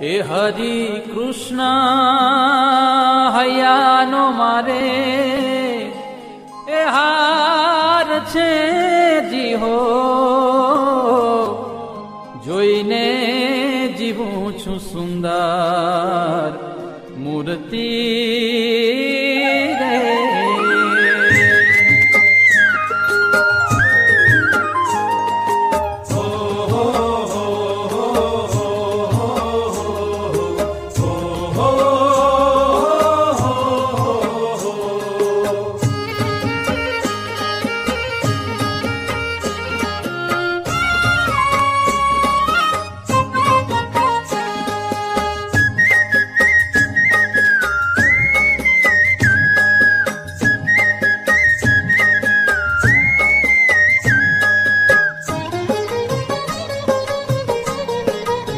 એ હરિ કૃષ્ણ હૈયાનો મારે એ હાર છે જીહો જોઈને જીવું છું સુંદર મૂર્તિ રે.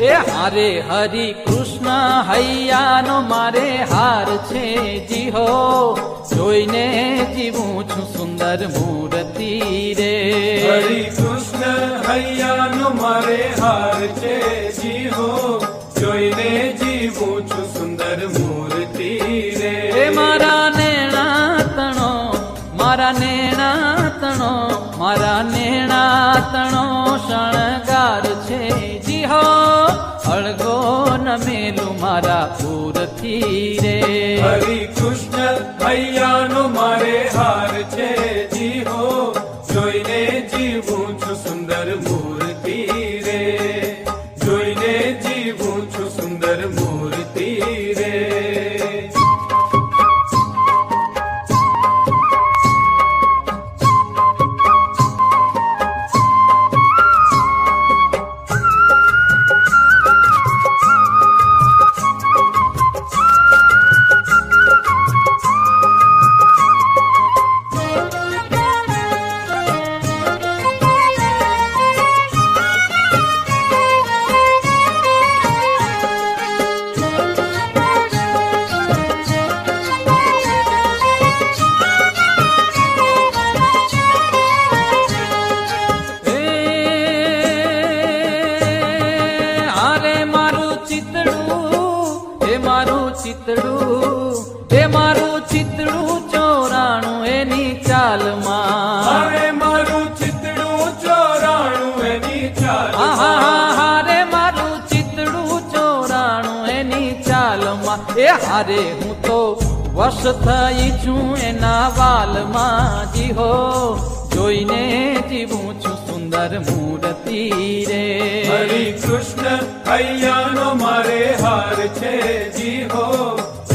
એ હારે હરિ કૃષ્ણ હૈયાનો મારે હાર છે જીહો જોઈને જીવું છું સુંદર મૂર્તિ રે. હરિ કૃષ્ણ હૈયાનો મારે હાર છે જીહો જોઈને જીવું છું સુંદર મૂર્તિ રે. એ મારા નેણા તણો મારા નેણા તણો મારા નેણા તણો શણગાર છે જીહો અળગો નમેલું મારા પૂરથી રે. હરિ કૃષ્ણ હૈયાનો મારે હાર છે જીહો જોઈને જીવું છું સુંદર મૂર્તિ રે. જોઈને જીવું છું સુંદર મૂર્તિ રે. એ મારું ચિતડું ચોરાણું એની ચાલમાં. અરે મારું ચિતડું ચોરાણું એની ચાલમાં. હારે મારું ચિતડું ચોરાણું એની ચાલમાં. એ હારે હું તો વશ થઈ છું એના વાલમાં જીહો જોઈને જીવું છું સુંદર મૂર્તિ રે. હરિ કૃષ્ણ હૈયાનો મારે હાર છે જીહો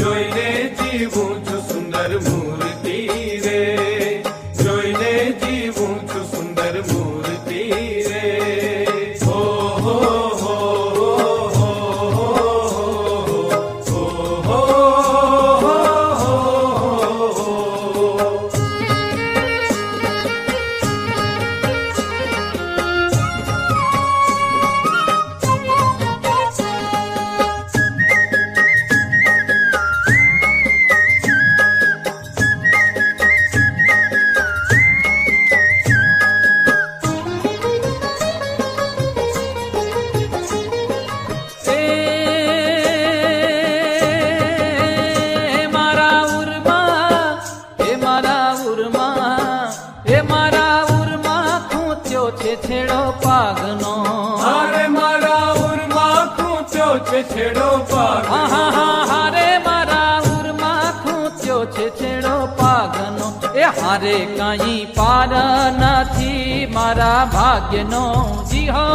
જોઈને જીવું છું સુંદર મૂર્તિ રે. જોઈને જીવું છું સુંદર મૂર્તિ રે. હો હો હો હો હો છેડો પાગનો. હારે મારા ઉરમાં ખૂંચ્યો છે છેડો પાગનો. હારે મારા ઉરમાં ખૂંચ્યો છે છેડો પાગનો. એ હારે કઈ પાર નથી મારા ભાગ્યનો જીહો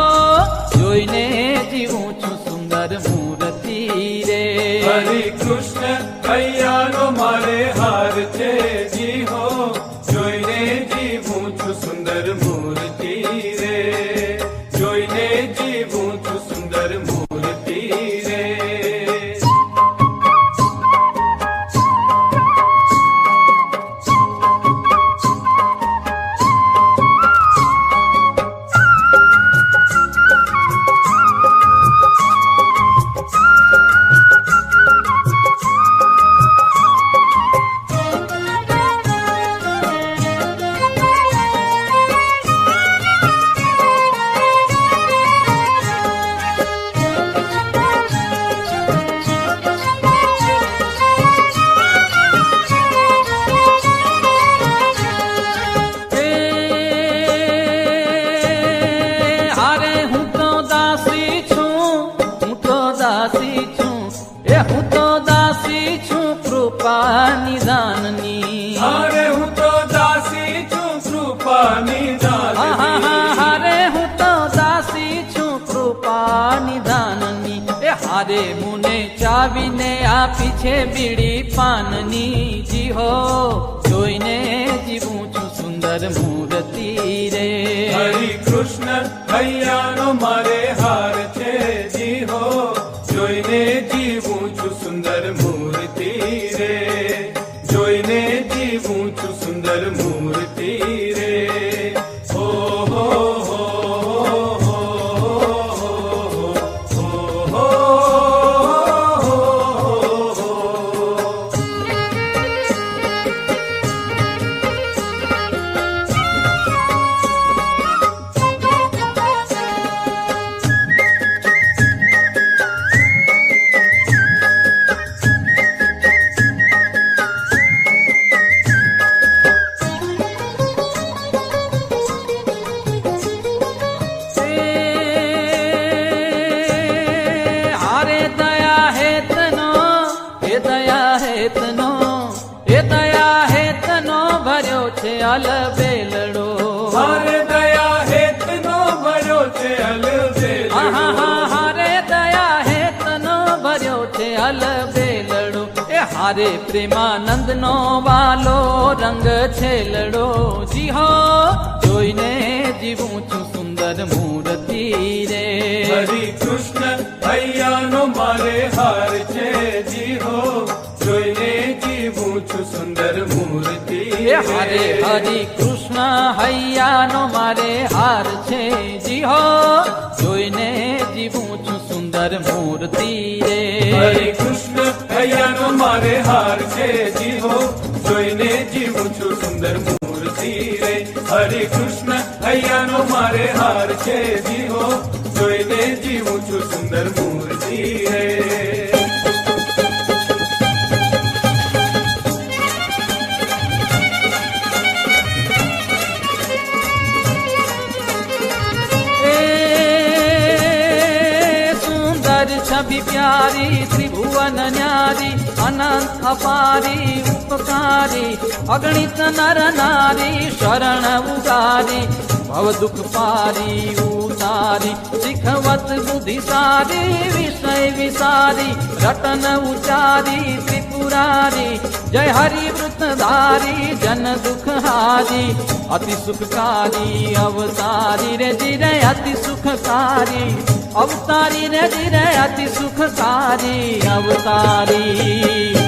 જોઈને જીવું છું સુંદર મૂર્તિ રે. હરિ કૃષ્ણ હૈયાનો મારે હાર છે જીહો જોઈને જીવું છું સુંદર મૂર્તિ રે. જોઈને જીવું છું સુંદર મૂર્તિ રે. કૃપા નિધાનની એ હારે મુને ચાવીને આપી છે બીડી પાનની જી હો જોઈને જીવું છું સુંદર મૂર્તિ રે હરિ કૃષ્ણ હૈયાનો મારે હાર છે જી હો જોઈને જીવું છું સુંદર મૂર્તિ રે જોઈને જીવું છું સુંદર મૂર્તિ રે હો હો હો હો હો અલબેલડો હારે દયા હેતનો ભર્યો છે અલબેલડો હારે દયા હેતનો ભર્યો છે અલબેલડો એ હારે પ્રેમાનંદ નો વાલો રંગ છે લડો જી હો જોઈને જીવું છું સુંદર મૂર્તિ રે હરિ કૃષ્ણ હૈયાનો મારે હાર છે જી હો જોઈને જીવું છું સુંદર મૂર્તિ એ હારે હરિ કૃષ્ણ હૈયાનો મારે હાર છે જી હો જોઈને જીવું છું સુંદર મૂર્તિ રે હરિ કૃષ્ણ હૈયાનો મારે હાર છે જી હો જોઈને જીવું છું સુંદર મૂર્તિ રે હરિ કૃષ્ણ હૈયાનો મારે હાર છે જી હો જોઈને જીવું છું સુંદર મૂર્તિ રે छवि प्यारी त्रिभुवन न्यारी अनंत अपारी उपकारी अगणित नर नारी शरण उगारी भव दुख पारी उतारी शिखवत बुद्धि सारी विषय विसारी रटन उचारी त्रिपुरारी जय हरि वृतधारी जन दुख हारी अति सुखकारी अवतारी रे जिरे अति सुखकारी अवतारी रे जिरे अति सुखकारी अवतारी